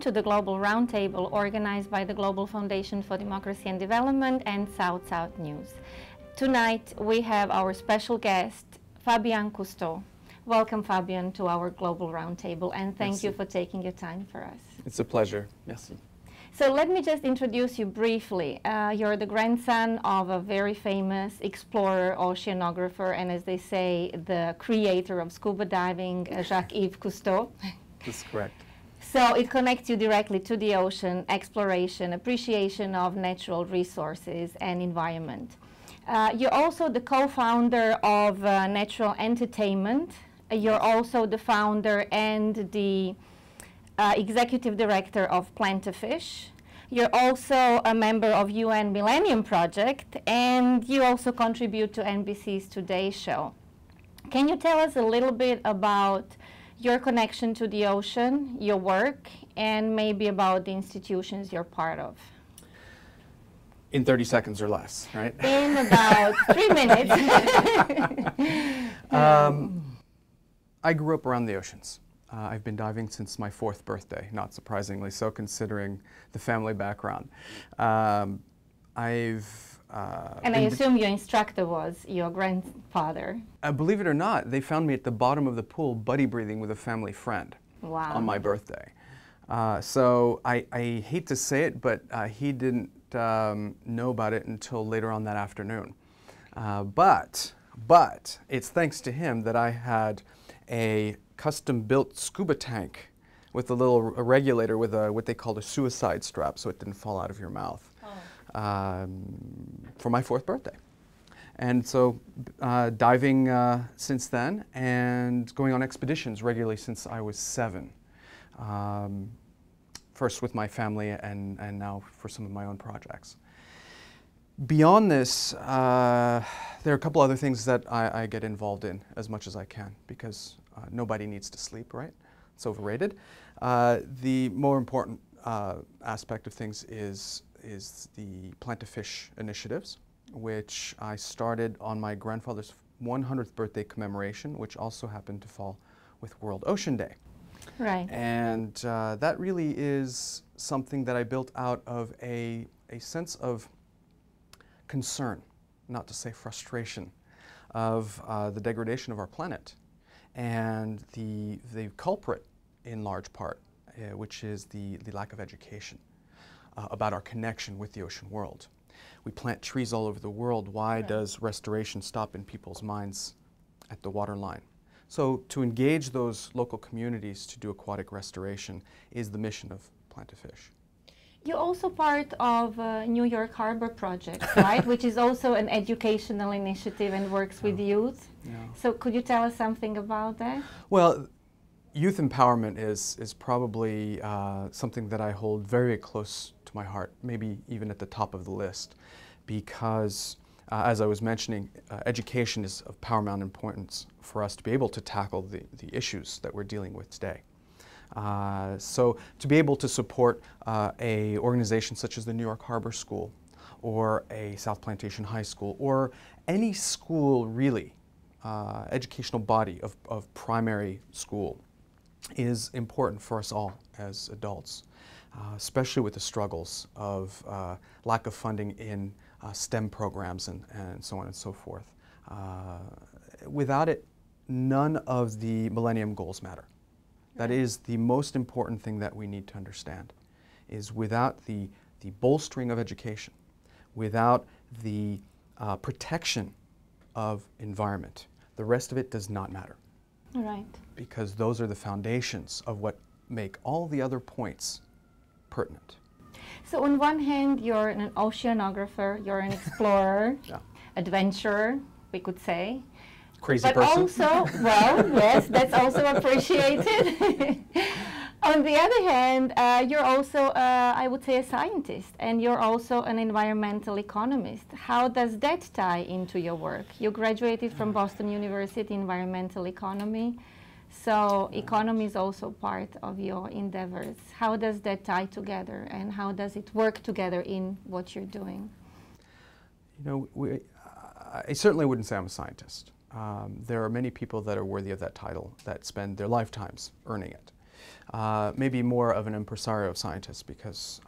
to the Global Roundtable organized by the Global Foundation for Democracy and Development and South-South News. Tonight we have our special guest, Fabien Cousteau. Welcome, Fabien, to our Global Roundtable, and thank you for taking your time for us. It's a pleasure. Merci. So let me just introduce you briefly. You're the grandson of a very famous explorer, oceanographer, and as they say, the creator of scuba diving, Jacques-Yves Cousteau. That's correct. So it connects you directly to the ocean, exploration, appreciation of natural resources and environment. You're also the co-founder of Natural Entertainment. You're also the founder and the executive director of Plant-A-Fish. You're also a member of UN Millennium Project, and you also contribute to NBC's Today Show. Can you tell us a little bit about your connection to the ocean, your work, and maybe about the institutions you're part of? In 30 seconds or less, right? In about 3 minutes. I grew up around the oceans. I've been diving since my 4th birthday, not surprisingly so, considering the family background. And I assume your instructor was your grandfather. Believe it or not, they found me at the bottom of the pool buddy breathing with a family friend. Wow. On my birthday. So I hate to say it, but he didn't know about it until later on that afternoon. But it's thanks to him that I had a custom-built scuba tank with a little regulator with what they called a suicide strap, so it didn't fall out of your mouth, for my 4th birthday. And so diving since then, and going on expeditions regularly since I was 7. First with my family and now for some of my own projects. Beyond this, there are a couple other things that I get involved in as much as I can, because nobody needs to sleep, right? It's overrated. The more important aspect of things is the Plant-A-Fish initiatives, which I started on my grandfather's 100th birthday commemoration, which also happened to fall with World Ocean Day. Right. And that really is something that I built out of a sense of concern, not to say frustration, of the degradation of our planet and the culprit in large part, which is the lack of education about our connection with the ocean world. We plant trees all over the world. Why does restoration stop in people's minds at the waterline? So to engage those local communities to do aquatic restoration is the mission of Plant-A-Fish. You're also part of New York Harbor Project, right? Which is also an educational initiative and works with youth. Yeah. So could you tell us something about that? Well, youth empowerment is probably something that I hold very close to my heart, maybe even at the top of the list, because as I was mentioning, education is of paramount importance for us to be able to tackle the issues that we're dealing with today. So to be able to support a organization such as the New York Harbor School or a South Plantation High School or any school really, educational body of primary school is important for us all as adults, especially with the struggles of lack of funding in STEM programs and so on and so forth. Without it, none of the Millennium Goals matter. That is the most important thing that we need to understand, is without the bolstering of education, without the protection of environment, the rest of it does not matter. Right. Because those are the foundations of what make all the other points pertinent. So on one hand, you're an oceanographer, you're an explorer, adventurer, we could say. Crazy but person. Also, well, yes, that's also appreciated. On the other hand, you're also, I would say, a scientist, and you're also an environmental economist. How does that tie into your work? You graduated from Boston University, environmental economy, so economy is also part of your endeavors. How does that tie together, and how does it work together in what you're doing? You know, I certainly wouldn't say I'm a scientist. There are many people that are worthy of that title that spend their lifetimes earning it. maybe more of an impresario scientist, because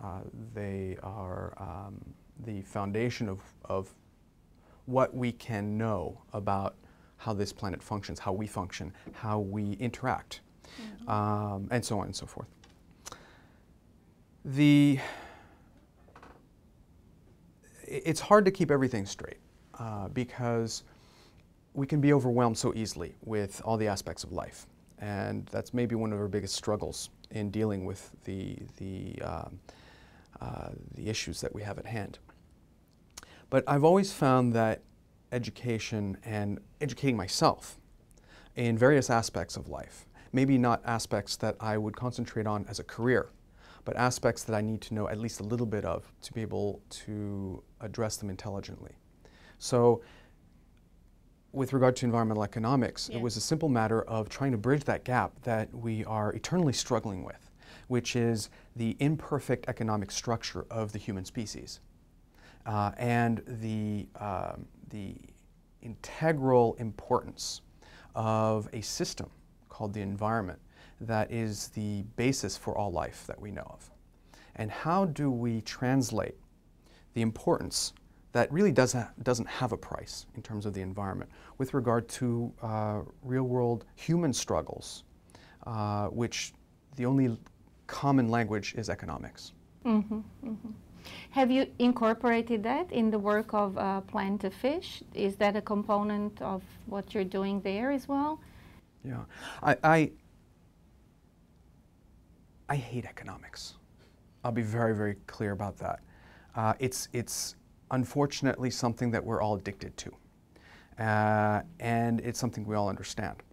they are the foundation of what we can know about how this planet functions, how we function, how we interact, and so on and so forth. It's hard to keep everything straight because we can be overwhelmed so easily with all the aspects of life, and that's maybe one of our biggest struggles in dealing with the issues that we have at hand. But I've always found that education and educating myself in various aspects of life, maybe not aspects that I would concentrate on as a career, but aspects that I need to know at least a little bit of to be able to address them intelligently. So with regard to environmental economics, it was a simple matter of trying to bridge that gap that we are eternally struggling with, which is the imperfect economic structure of the human species and the integral importance of a system called the environment that is the basis for all life that we know of. And how do we translate the importance that really doesn't have a price in terms of the environment with regard to real-world human struggles, which the only common language is economics. Have you incorporated that in the work of Plant to Fish? Is that a component of what you're doing there as well? Yeah, I hate economics. I'll be very, very clear about that. It's unfortunately something that we're all addicted to, and it's something we all understand.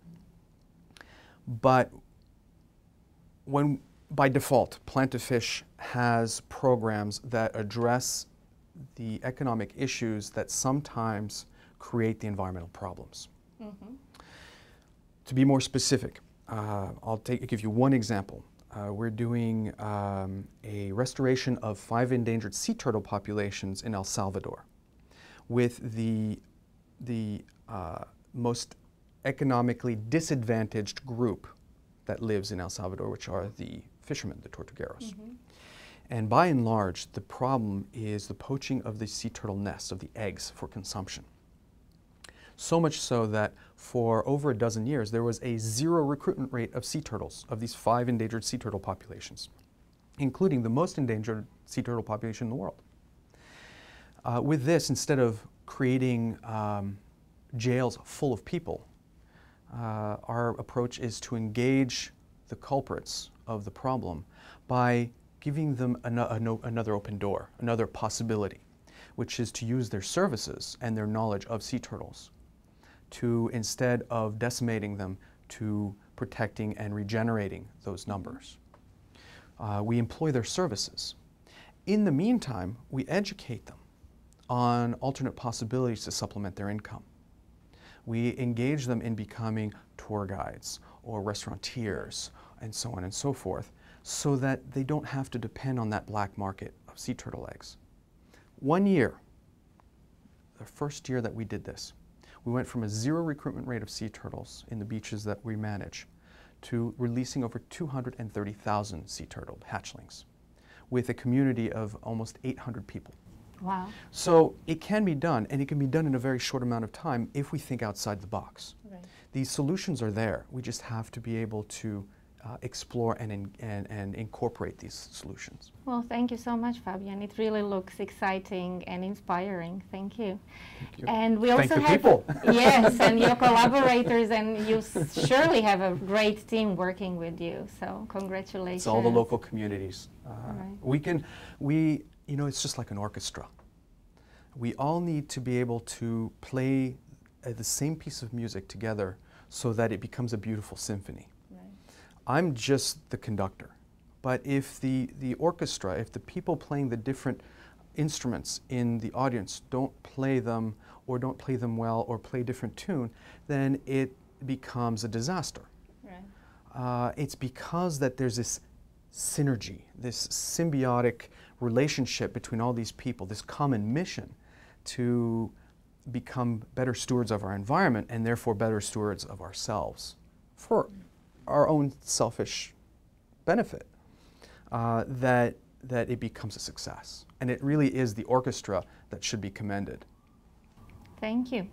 But when, by default, Plant to Fish has programs that address the economic issues that sometimes create the environmental problems. To be more specific, I'll give you one example. We're doing a restoration of 5 endangered sea turtle populations in El Salvador with the most economically disadvantaged group that lives in El Salvador, which are the fishermen, the tortugueros. And by and large, the problem is the poaching of the sea turtle nests, of the eggs for consumption. So much so that for over a dozen years, there was a 0 recruitment rate of sea turtles, of these 5 endangered sea turtle populations, including the most endangered sea turtle population in the world. With this, instead of creating jails full of people, our approach is to engage the culprits of the problem by giving them another open door, another possibility, which is to use their services and their knowledge of sea turtles to, instead of decimating them, to protecting and regenerating those numbers. We employ their services. In the meantime, we educate them on alternate possibilities to supplement their income. We engage them in becoming tour guides or restaurateurs and so on and so forth, so that they don't have to depend on that black market of sea turtle eggs. One year, the first year that we did this, we went from a 0 recruitment rate of sea turtles in the beaches that we manage to releasing over 230,000 sea turtle hatchlings with a community of almost 800 people. Wow. So it can be done, and it can be done in a very short amount of time if we think outside the box. Right. These solutions are there. We just have to be able to explore and incorporate these solutions. Well, thank you so much, Fabien. It really looks exciting and inspiring. Thank you. Thank you. And we also Thank the have people. Yes, and your collaborators, and you surely have a great team working with you. So congratulations. It's all the local communities. Right. You know, it's just like an orchestra. We all need to be able to play the same piece of music together so that it becomes a beautiful symphony. I'm just the conductor, but if the orchestra, if the people playing the different instruments in the audience don't play them, or don't play them well, or play a different tune, then it becomes a disaster. Right. It's because that there's this synergy, this symbiotic relationship between all these people, this common mission to become better stewards of our environment and therefore better stewards of ourselves for our own selfish benefit, that it becomes a success. And it really is the orchestra that should be commended. Thank you.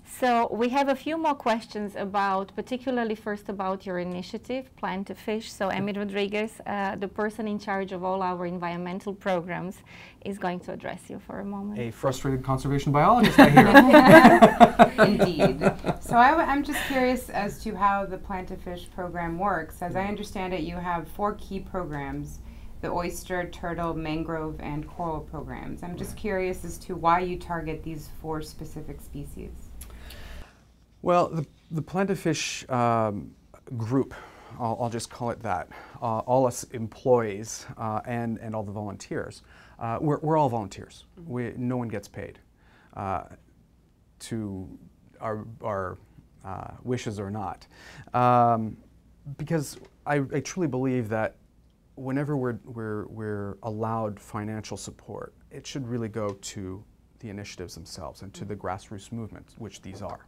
So we have a few more questions about, particularly first about your initiative, Plan to Fish. So Amy Rodriguez, the person in charge of all our environmental programs, is going to address you for a moment. A frustrated conservation biologist, I hear. Indeed. So I'm just curious as to how the Plan to Fish program works. As I understand it, you have 4 key programs: the oyster, turtle, mangrove, and coral programs. I'm just curious as to why you target these 4 specific species. Well, the Plan to Fish group, I'll just call it that, all us employees and all the volunteers, we're all volunteers. No one gets paid to our wishes or not. Because I truly believe that whenever we're allowed financial support, it should really go to the initiatives themselves and to the grassroots movements, which these are.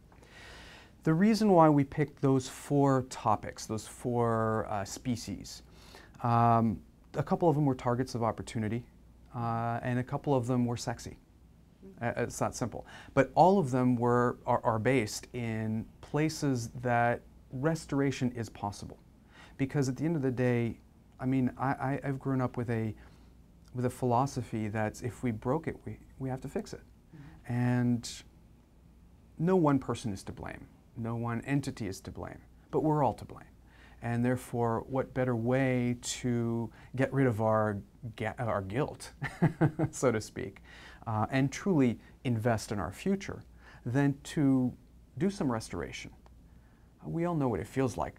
The reason why we picked those 4 topics, those 4 species, a couple of them were targets of opportunity, and a couple of them were sexy. It's that simple. But all of them are based in places that restoration is possible. Because at the end of the day, I mean, I've grown up with a philosophy that if we broke it, we have to fix it. And no one person is to blame. No one entity is to blame, but we're all to blame. And therefore, what better way to get rid of our guilt, so to speak, and truly invest in our future than to do some restoration. We all know what it feels like,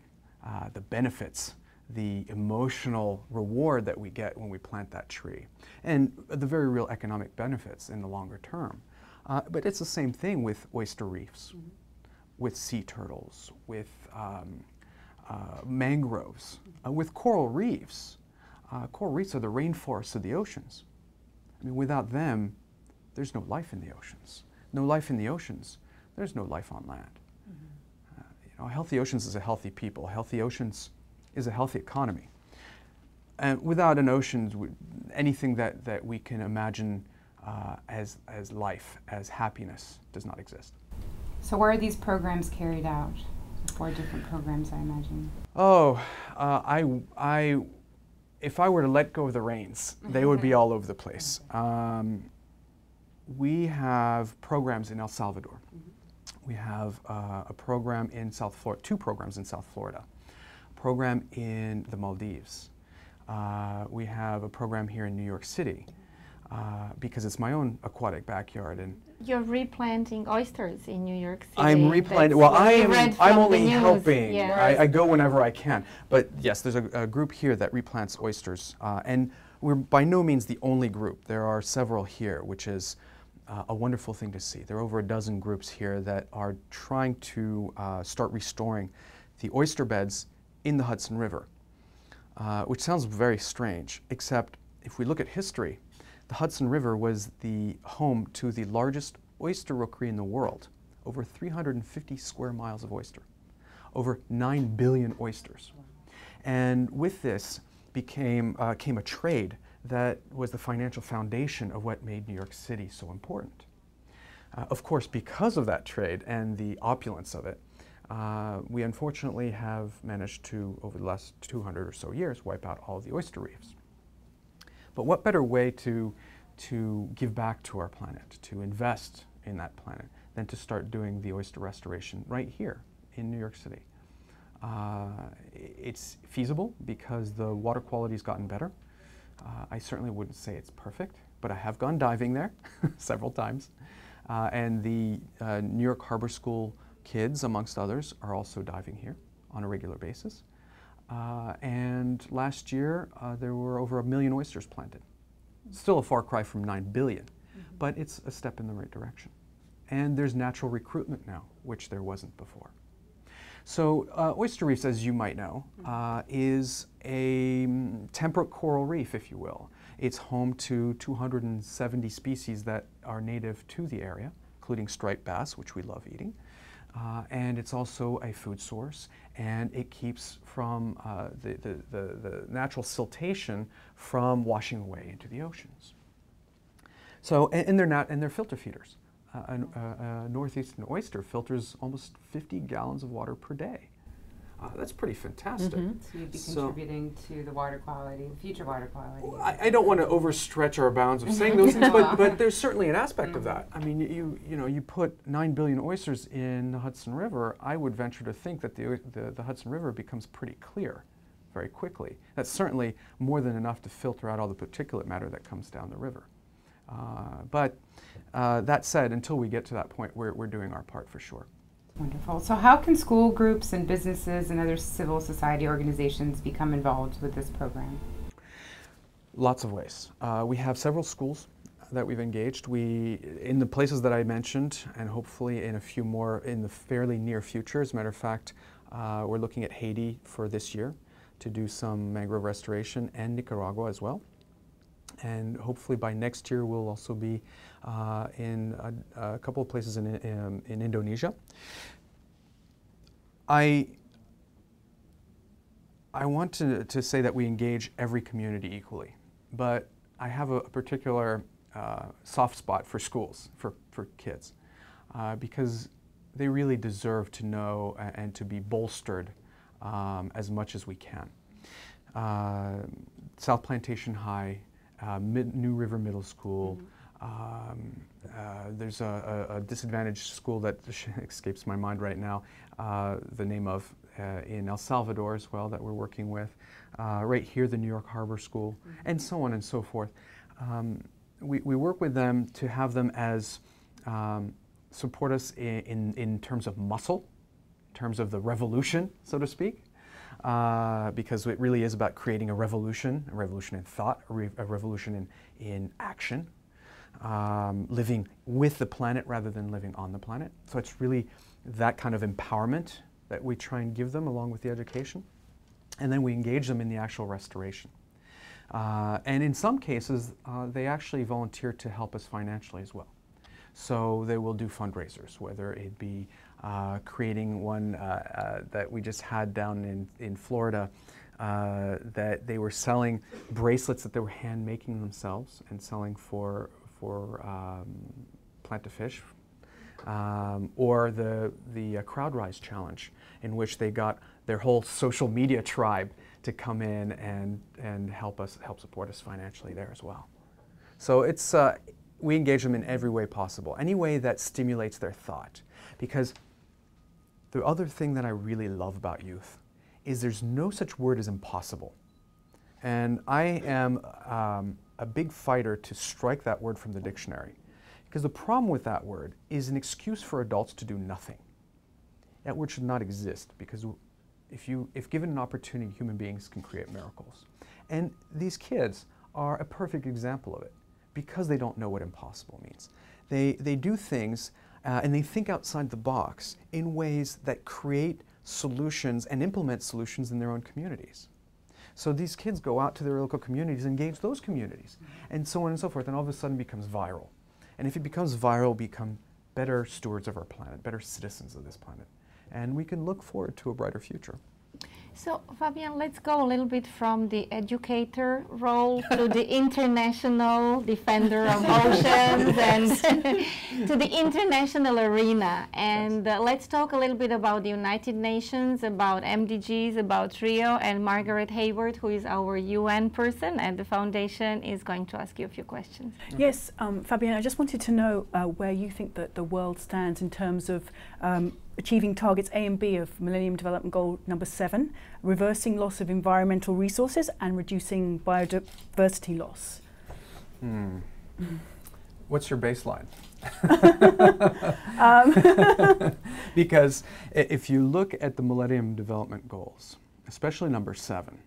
the benefits, the emotional reward that we get when we plant that tree, and the very real economic benefits in the longer term. But it's the same thing with oyster reefs, with sea turtles, with mangroves, with coral reefs. Coral reefs are the rainforests of the oceans. I mean, without them, there's no life in the oceans. No life in the oceans, there's no life on land. You know, healthy oceans is a healthy people. Healthy oceans is a healthy economy. And without an ocean, anything that we can imagine as life, as happiness, does not exist. So where are these programs carried out? 4 different programs, I imagine. Oh, if I were to let go of the reins, they would be all over the place. We have programs in El Salvador. We have a program in South Florida, 2 programs in South Florida, a program in the Maldives. We have a program here in New York City, because it's my own aquatic backyard. And you're replanting oysters in New York City. I'm replanting. Well, I'm only helping. Yeah. I go whenever I can. But yes, there's a group here that replants oysters, and we're by no means the only group. There are several here, which is a wonderful thing to see. There are over a dozen groups here that are trying to start restoring the oyster beds in the Hudson River, which sounds very strange, except if we look at history, the Hudson River was the home to the largest oyster rookery in the world, over 350 square miles of oyster, over 9 billion oysters. And with this came a trade that was the financial foundation of what made New York City so important. Of course, because of that trade and the opulence of it, we unfortunately have managed to, over the last 200 or so years, wipe out all of the oyster reefs. But what better way to give back to our planet, to invest in that planet, than to start doing the oyster restoration right here in New York City? It's feasible because the water quality's gotten better. I certainly wouldn't say it's perfect, but I have gone diving there several times. And the New York Harbor School kids, amongst others, are also diving here on a regular basis. And last year, there were over 1 million oysters planted. Still a far cry from 9 billion, but it's a step in the right direction. And there's natural recruitment now, which there wasn't before. So oyster reefs, as you might know, is a temperate coral reef, if you will. It's home to 270 species that are native to the area, including striped bass, which we love eating, and it's also a food source, and it keeps from the natural siltation from washing away into the oceans. So, and they're filter feeders. A northeastern oyster filters almost 50 gallons of water per day. That's pretty fantastic. So you'd be contributing to the water quality, the future water quality. I don't want to overstretch our bounds of saying those things, but there's certainly an aspect of that. I mean, you put 9 billion oysters in the Hudson River. I would venture to think that the Hudson River becomes pretty clear very quickly. That's certainly more than enough to filter out all the particulate matter that comes down the river. But that said, until we get to that point, we're doing our part for sure. Wonderful. So how can school groups and businesses and other civil society organizations become involved with this program? Lots of ways. We have several schools that we've engaged. In the places that I mentioned, and hopefully in a few more in the fairly near future. As a matter of fact, we're looking at Haiti for this year to do some mangrove restoration, and Nicaragua as well. And hopefully by next year we'll also be in a couple of places in Indonesia. I want to say that we engage every community equally, but I have a particular soft spot for schools, for kids, because they really deserve to know and to be bolstered as much as we can. South Plantation High, New River Middle School. There's a disadvantaged school that escapes my mind right now, the name of, in El Salvador as well, that we're working with. Right here, the New York Harbor School, and so on and so forth. We work with them to have them as support us in terms of muscle, in terms of the revolution, so to speak. Because it really is about creating a revolution in thought, a revolution in action, living with the planet rather than living on the planet. So it's really that kind of empowerment that we try and give them along with the education. And then we engage them in the actual restoration. And in some cases, they actually volunteer to help us financially as well. So they will do fundraisers, whether it be creating one that we just had down in Florida, that they were selling bracelets that they were hand making themselves and selling for Plant to Fish, or the Crowd Rise Challenge, in which they got their whole social media tribe to come in and help support us financially there as well. So it's we engage them in every way possible, any way that stimulates their thought. Because the other thing that I really love about youth is there's no such word as impossible. And I am a big fighter to strike that word from the dictionary. Because the problem with that word is an excuse for adults to do nothing. That word should not exist, because if given an opportunity, human beings can create miracles. And these kids are a perfect example of it, because they don't know what impossible means. They do things and they think outside the box in ways that create solutions and implement solutions in their own communities. So these kids go out to their local communities, engage those communities, and so on and so forth, and all of a sudden becomes viral. And if it becomes viral, become better stewards of our planet, better citizens of this planet. And we can look forward to a brighter future. So, Fabien, let's go a little bit from the educator role to the international defender of oceans and to the international arena. And let's talk a little bit about the United Nations, about MDGs, about Rio, and Margaret Hayward, who is our UN person at the foundation, is going to ask you a few questions. Okay. Yes, Fabien, I just wanted to know where you think that the world stands in terms of achieving targets A and B of Millennium Development Goal number 7, reversing loss of environmental resources and reducing biodiversity loss. What's your baseline? Because if you look at the Millennium Development Goals, especially number 7,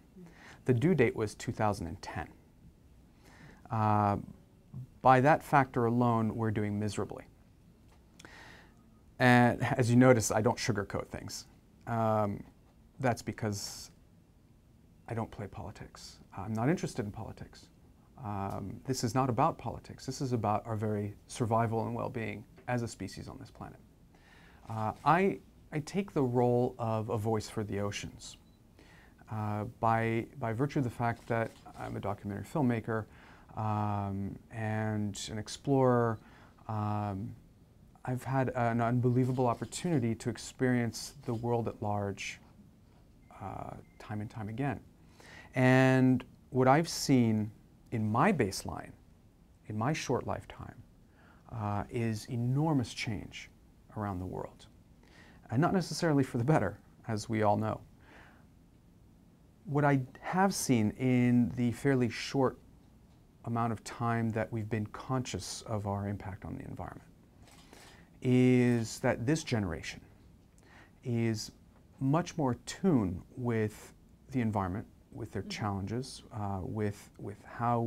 the due date was 2010. By that factor alone, we're doing miserably. And as you notice, I don't sugarcoat things. That's because I don't play politics. I'm not interested in politics. This is not about politics. This is about our very survival and well-being as a species on this planet. I take the role of a voice for the oceans. By virtue of the fact that I'm a documentary filmmaker and an explorer, I've had an unbelievable opportunity to experience the world at large time and time again. And what I've seen in my baseline, in my short lifetime, is enormous change around the world. And not necessarily for the better, as we all know. What I have seen in the fairly short amount of time that we've been conscious of our impact on the environment is that this generation is much more attuned with the environment, with their challenges, with how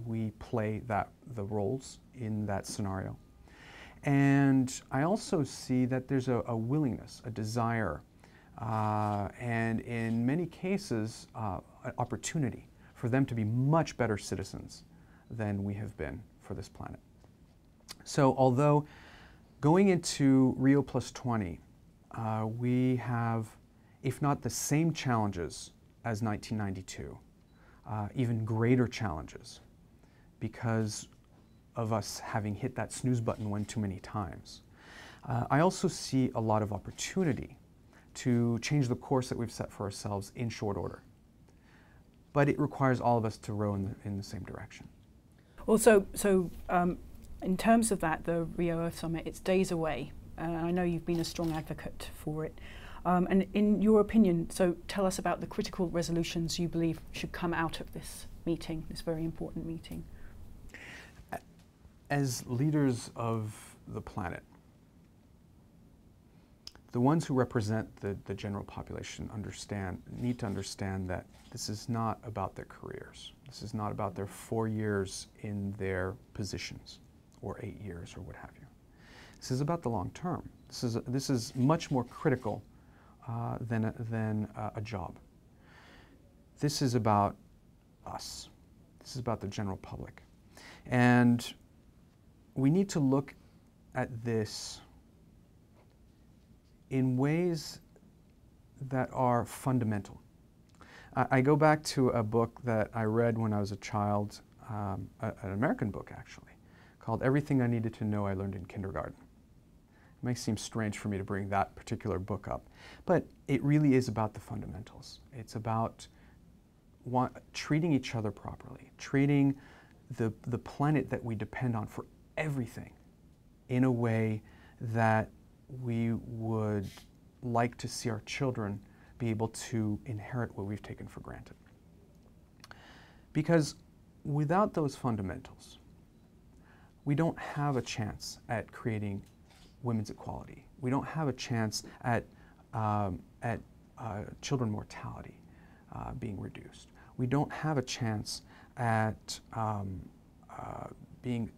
we play the roles in that scenario. And I also see that there's a willingness, a desire, and in many cases, an opportunity for them to be much better citizens than we have been for this planet. So although going into Rio +20, we have, if not the same challenges as 1992, even greater challenges because of us having hit that snooze button one too many times. I also see a lot of opportunity to change the course that we've set for ourselves in short order. But it requires all of us to row in the same direction. Also, in terms of that, the Rio Earth Summit, it's days away. I know you've been a strong advocate for it. And in your opinion, so tell us about the critical resolutions you believe should come out of this meeting, this very important meeting. As leaders of the planet, the ones who represent the general population need to understand that this is not about their careers. This is not about their 4 years in their positions, or 8 years, or what have you. This is about the long term. This is much more critical than a job. This is about us. This is about the general public. And we need to look at this in ways that are fundamental. I go back to a book that I read when I was a child, an American book actually, called Everything I Needed to Know I Learned in Kindergarten. It may seem strange for me to bring that particular book up, but it really is about the fundamentals. It's about treating each other properly, treating the planet that we depend on for everything in a way that we would like to see our children be able to inherit what we've taken for granted. Because without those fundamentals, we don't have a chance at creating women's equality. We don't have a chance at children mortality being reduced. We don't have a chance at being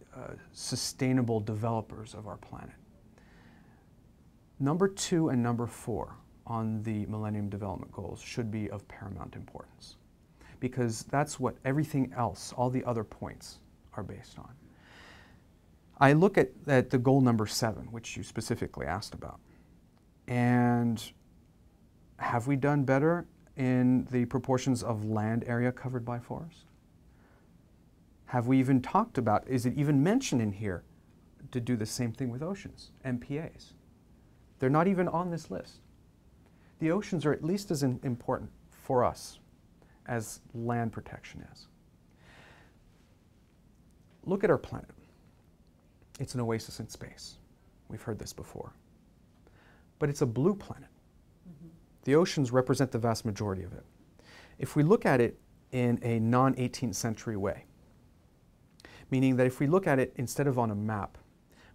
sustainable developers of our planet. Number 2 and number 4 on the Millennium Development Goals should be of paramount importance, because that's what everything else, all the other points, are based on. I look at the goal number 7, which you specifically asked about, and have we done better in the proportions of land area covered by forest? Have we even talked about, is it even mentioned in here to do the same thing with oceans, MPAs? They're not even on this list. The oceans are at least as important for us as land protection is. Look at our planet. It's an oasis in space. We've heard this before. But it's a blue planet. Mm-hmm. The oceans represent the vast majority of it. If we look at it in a non-18th century way, meaning that if we look at it instead of on a map,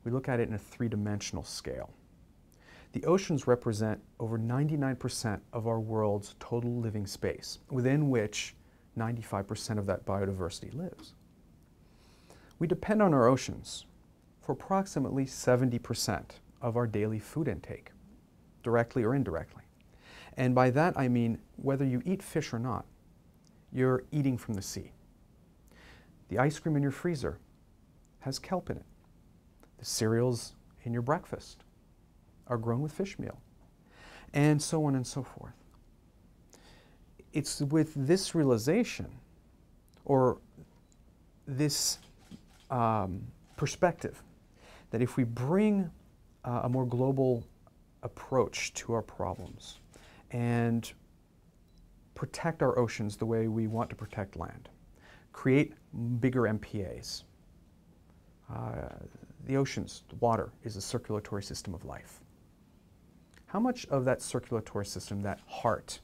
we look at it in a 3-dimensional scale. The oceans represent over 99% of our world's total living space, within which 95% of that biodiversity lives. We depend on our oceans for approximately 70% of our daily food intake, directly or indirectly. And by that I mean whether you eat fish or not, you're eating from the sea. The ice cream in your freezer has kelp in it. The cereals in your breakfast are grown with fish meal, and so on and so forth. It's with this realization, or this perspective, that if we bring a more global approach to our problems and protect our oceans the way we want to protect land, create bigger MPAs. The oceans, the water, is a circulatory system of life. How much of that circulatory system, that heart,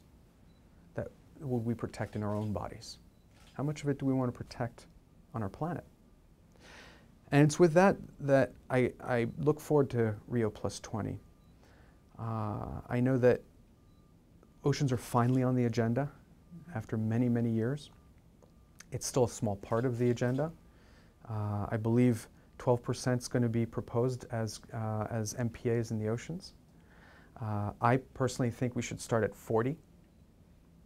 that will we protect in our own bodies? How much of it do we want to protect on our planet? And it's with that that I look forward to Rio +20. I know that oceans are finally on the agenda after many, many years. It's still a small part of the agenda. I believe 12% is going to be proposed as MPAs in the oceans. I personally think we should start at 40,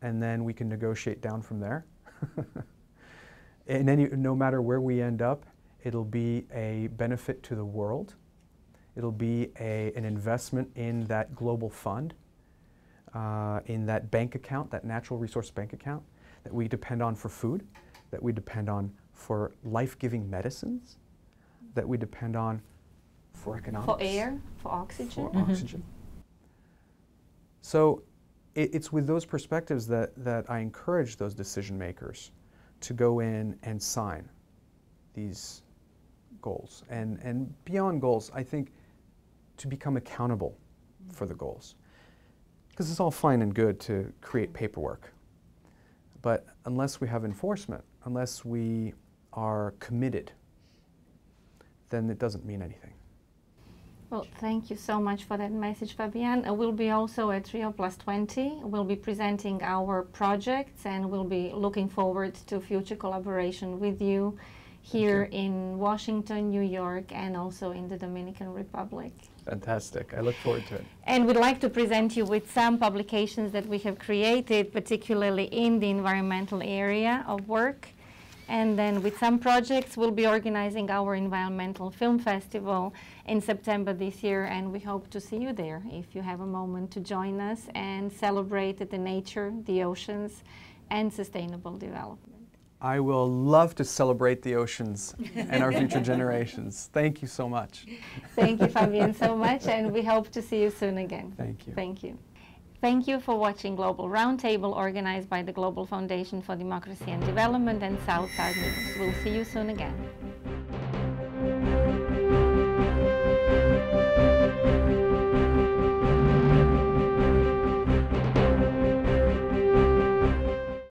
and then we can negotiate down from there. And then no matter where we end up, it'll be a benefit to the world. It'll be an investment in that global fund, in that bank account, that natural resource bank account that we depend on for food, that we depend on for life-giving medicines, that we depend on for economics. For air, for oxygen. For oxygen. So it's with those perspectives that I encourage those decision makers to go in and sign these goals. And beyond goals, I think to become accountable for the goals. Because it's all fine and good to create paperwork. But unless we have enforcement, unless we are committed, then it doesn't mean anything. Well, thank you so much for that message, Fabien. We'll be also at Rio +20. We'll be presenting our projects, and we'll be looking forward to future collaboration with you here in Washington, New York, and also in the Dominican Republic. Fantastic. I look forward to it. And we'd like to present you with some publications that we have created, particularly in the environmental area of work. And then with some projects, we'll be organizing our environmental film festival in September this year, and we hope to see you there if you have a moment to join us and celebrate the nature, the oceans, and sustainable development. I will love to celebrate the oceans and our future generations. Thank you so much. Thank you, Fabien, so much, and we hope to see you soon again. Thank you. Thank you. Thank you for watching Global Roundtable, organized by the Global Foundation for Democracy and Development and South Side News. We'll see you soon again.